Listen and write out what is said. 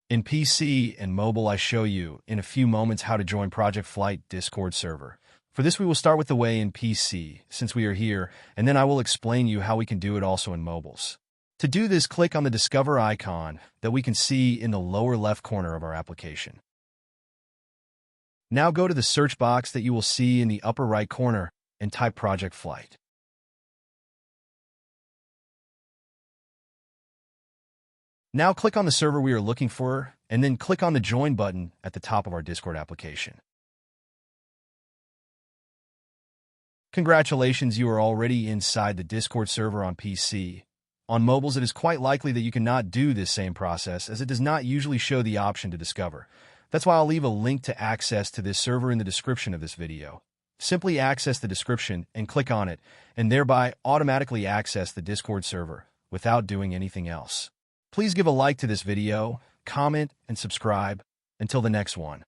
In PC and mobile, I show you in a few moments how to join Project Flight Discord server. For this, we will start with the way in PC, since we are here, and then I will explain you how we can do it also in mobiles. To do this, click on the Discover icon that we can see in the lower left corner of our application. Now go to the search box that you will see in the upper right corner and type Project Flight. Now click on the server we are looking for, and then click on the Join button at the top of our Discord application. Congratulations, you are already inside the Discord server on PC. On mobiles, it is quite likely that you cannot do this same process, as it does not usually show the option to discover. That's why I'll leave a link to access to this server in the description of this video. Simply access the description and click on it, and thereby automatically access the Discord server without doing anything else. Please give a like to this video, comment, and subscribe. Until the next one.